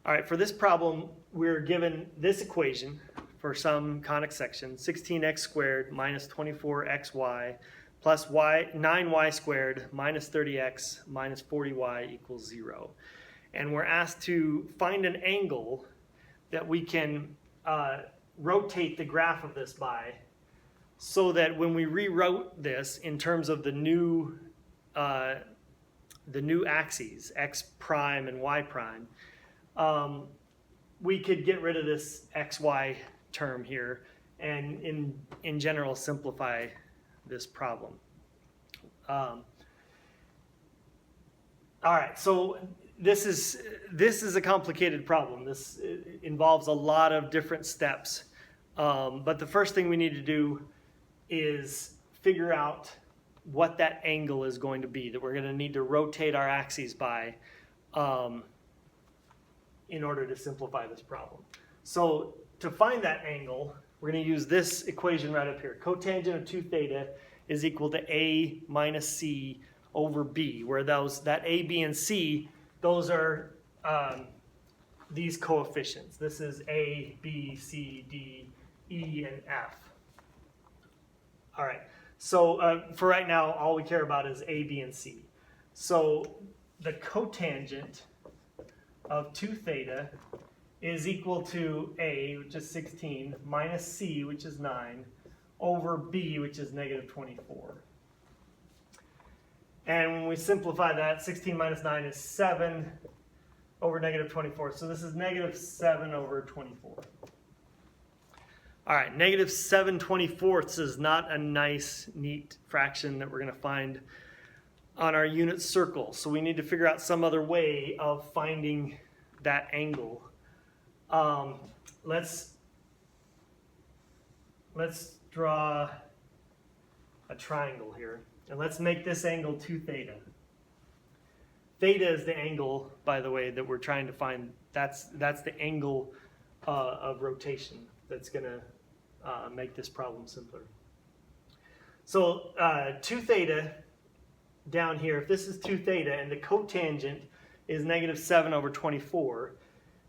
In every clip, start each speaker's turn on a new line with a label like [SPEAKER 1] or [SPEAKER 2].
[SPEAKER 1] All right, for this problem, we're given this equation for some conic section, 16x squared minus 24xy plus 9y squared minus 30x minus 40y equals 0. And we're asked to find an angle that we can rotate the graph of this by, so that when we rewrote this in terms of the new axes, x prime and y prime, we could get rid of this xy term here and in general simplify this problem. All right, so this is a complicated problem. This involves a lot of different steps, but the first thing we need to do is figure out what that angle is going to be that we're going to need to rotate our axes by in order to simplify this problem. So to find that angle, we're going to use this equation right up here. Cotangent of 2 theta is equal to a minus c over b, where that a, b, and c, those are these coefficients. This is a, b, c, d, e, and f. All right, so for right now, all we care about is a, b, and c. So the cotangent of 2 theta is equal to a, which is 16, minus c, which is 9, over b, which is negative 24. And when we simplify that, 16 minus 9 is 7 over negative 24. So this is negative 7 over 24. All right, negative 7/24 is not a nice, neat fraction that we're going to find on our unit circle. So we need to figure out some other way of finding that angle. Let's draw a triangle here, and let's make this angle 2 theta. Theta is the angle, by the way, that we're trying to find. That's the angle of rotation that's going to make this problem simpler. So 2 theta down here, if this is 2 theta and the cotangent is negative 7 over 24,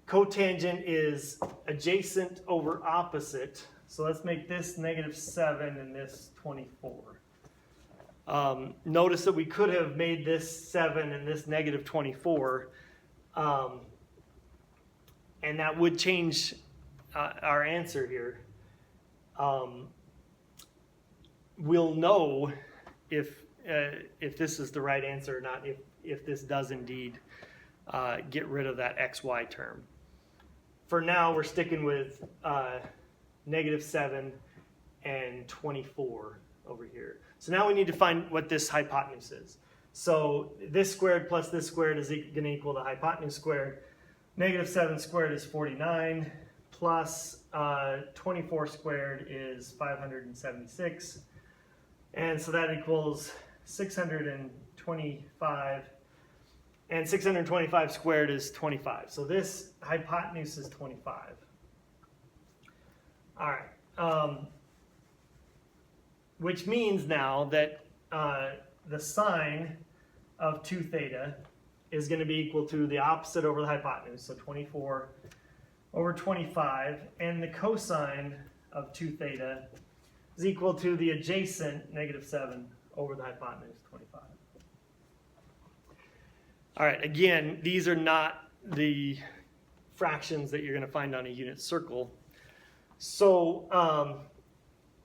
[SPEAKER 1] cotangent is adjacent over opposite. So let's make this negative 7 and this 24. Notice that we could have made this 7 and this negative 24, and that would change our answer here. We'll know if this is the right answer or not, if this does indeed get rid of that xy term. For now, we're sticking with negative 7 and 24 over here. So now we need to find what this hypotenuse is. So this squared plus this squared is going to equal the hypotenuse squared. Negative 7 squared is 49, plus 24 squared is 576. And so that equals 625. And 625 squared is 25. So this hypotenuse is 25. All right. Which means now that the sine of 2 theta is going to be equal to the opposite over the hypotenuse, so 24 over 25, and the cosine of 2 theta is equal to the adjacent negative 7 over the hypotenuse, 25. All right, again, these are not the fractions that you're going to find on a unit circle. So,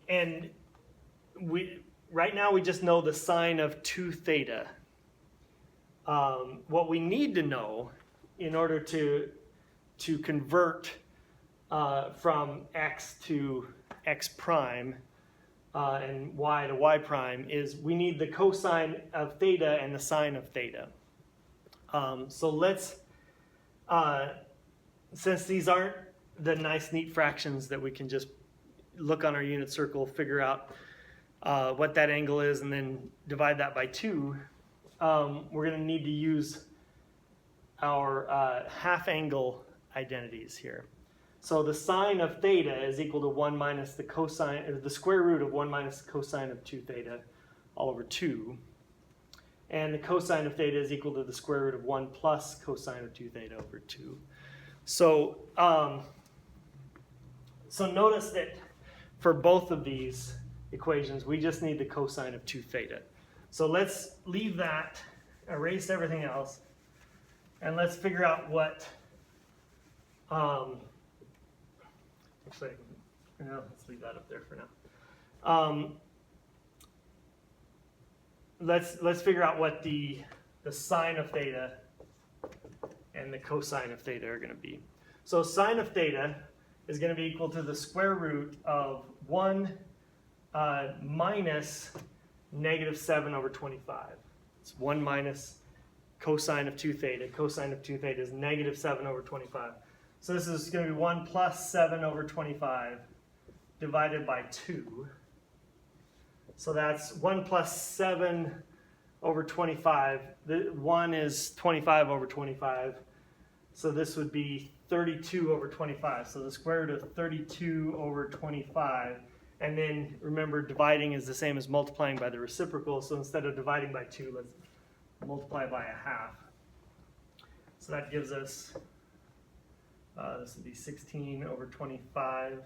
[SPEAKER 1] and right now we just know the sine of 2 theta. What we need to know in order to convert from x to x prime and y to y prime is we need the cosine of theta and the sine of theta. So let's, since these aren't the nice neat fractions that we can just look on our unit circle, figure out what that angle is, and then divide that by 2, we're going to need to use our half angle identities here. So the sine of theta is equal to 1 minus the cosine, or the square root of 1 minus the cosine of 2 theta all over 2. And the cosine of theta is equal to the square root of 1 plus cosine of 2 theta over 2. So, so notice that for both of these equations, we just need the cosine of 2 theta. So let's leave that, erase everything else, and let's figure out what, actually, no, let's leave that up there for now. Let's figure out what the sine of theta and the cosine of theta are going to be. So sine of theta is going to be equal to the square root of 1 minus negative 7 over 25. It's 1 minus cosine of 2 theta. Cosine of 2 theta is negative 7 over 25. So this is going to be 1 plus 7 over 25 divided by 2. So that's 1 plus 7 over 25. The 1 is 25 over 25. So this would be 32 over 25. So the square root of 32 over 25. And then remember, dividing is the same as multiplying by the reciprocal. So instead of dividing by 2, let's multiply by a half. So that gives us, this would be 16 over 25.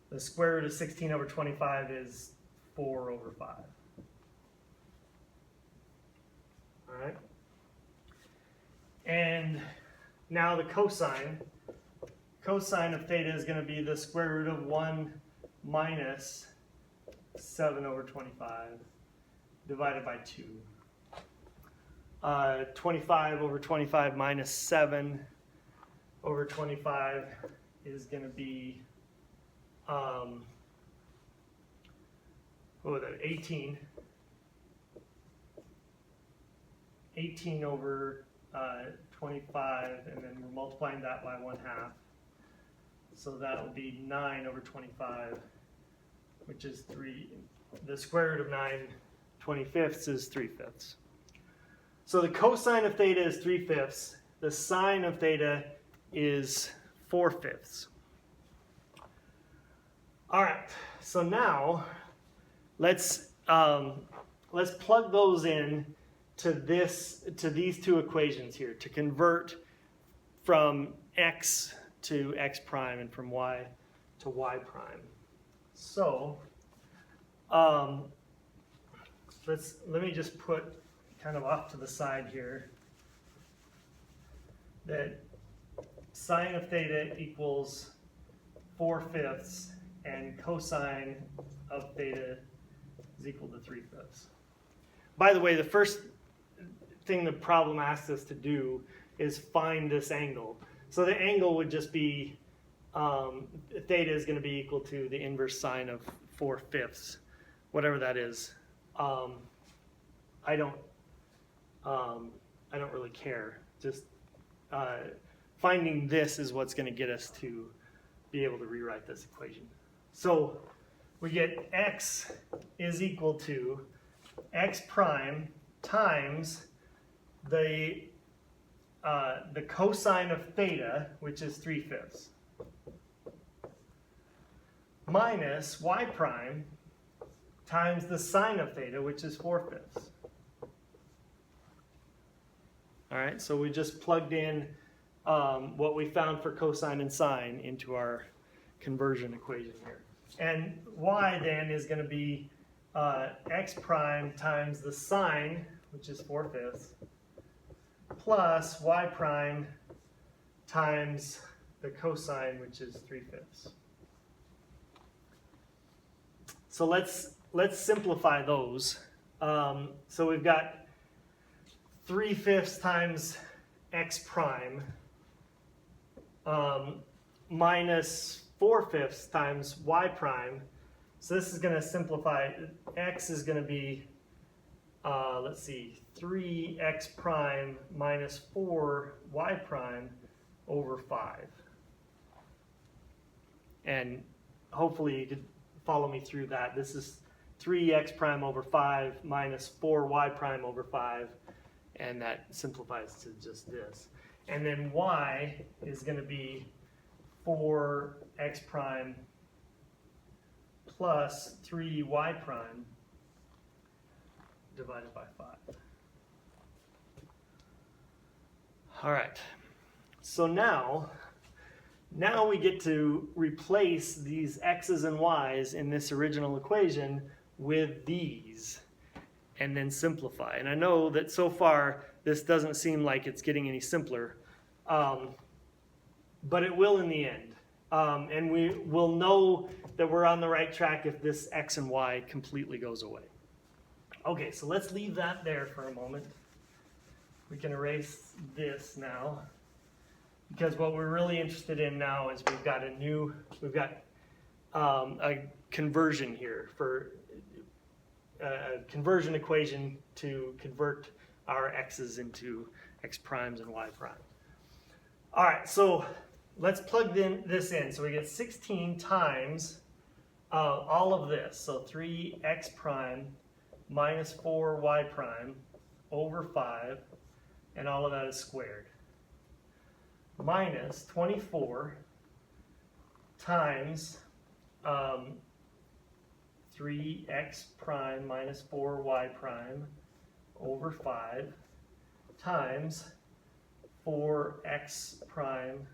[SPEAKER 1] The square root of 16 over 25 is 4 over 5. All right. And now the cosine. Cosine of theta is going to be the square root of 1 minus 7 over 25 divided by 2. 25 over 25 minus 7 over 25 is going to be 18. 18 over 25, and then we're multiplying that by 1/2. So that would be 9 over 25, which is 3. The square root of 9 25ths is 3/5. So the cosine of theta is 3/5. The sine of theta is 4/5. All right. So now let's plug those in to these two equations here to convert from x to x prime and from y to y prime. So let me just put kind of off to the side here that sine of theta equals 4/5 and cosine of theta is equal to 3/5. By the way, the first thing the problem asks us to do is find this angle. So the angle would just be, theta is going to be equal to the inverse sine of 4/5, whatever that is. I don't really care. Just finding this is what's going to get us to be able to rewrite this equation. So we get x is equal to x prime times the cosine of theta, which is 3/5, minus y prime times the sine of theta, which is 4/5. All right, so we just plugged in what we found for cosine and sine into our conversion equation here. And y then is going to be x prime times the sine, which is 4/5, plus y prime times the cosine, which is 3/5. So let's simplify those. So we've got 3/5 times x prime minus 4/5 times y prime. So this is going to simplify. X is going to be, let's see, 3x prime minus 4y prime over 5. And hopefully you could follow me through that. This is 3x prime over 5 minus 4y prime over 5. And that simplifies to just this. And then y is going to be 4x prime plus 3y prime divided by 5. All right. So now we get to replace these x's and y's in this original equation with these and then simplify. And I know that so far this doesn't seem like it's getting any simpler, but it will in the end. And we will know that we're on the right track if this x and y completely goes away. Okay, so let's leave that there for a moment. We can erase this now, because what we're really interested in now is we've got a conversion here for a conversion equation to convert our x's into x primes and y primes. All right, so let's plug this in. So we get 16 times all of this. So 3x prime minus 4y prime over 5, and all of that is squared, minus 24 times 3x prime minus 4y prime over 5 times 4x prime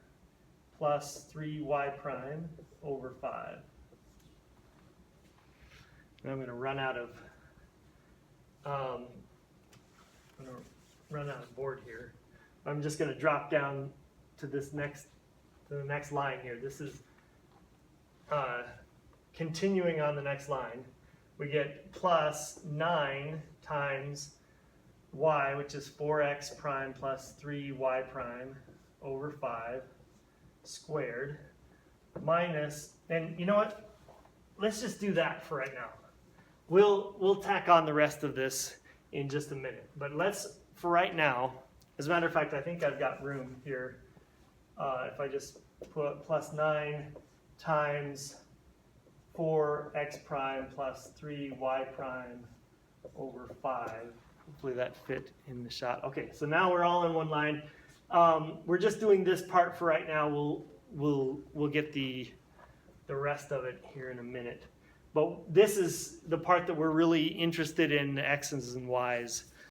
[SPEAKER 1] plus 3y prime over 5. And I'm going to run out of board here. I'm just going to drop down to the next line here. This is continuing on the next line. We get plus 9 times y, which is 4x prime plus 3y prime over 5 squared, minus, and you know what? Let's just do that for right now. We'll tack on the rest of this in just a minute. But let's, for right now, as a matter of fact, I think I've got room here. If I just put plus 9 times 4x prime plus 3y prime over 5. Hopefully that fit in the shot. Okay, so now we're all in one line. We're just doing this part for right now. We'll get the rest of it here in a minute. But this is the part that we're really interested in, the x's and y's.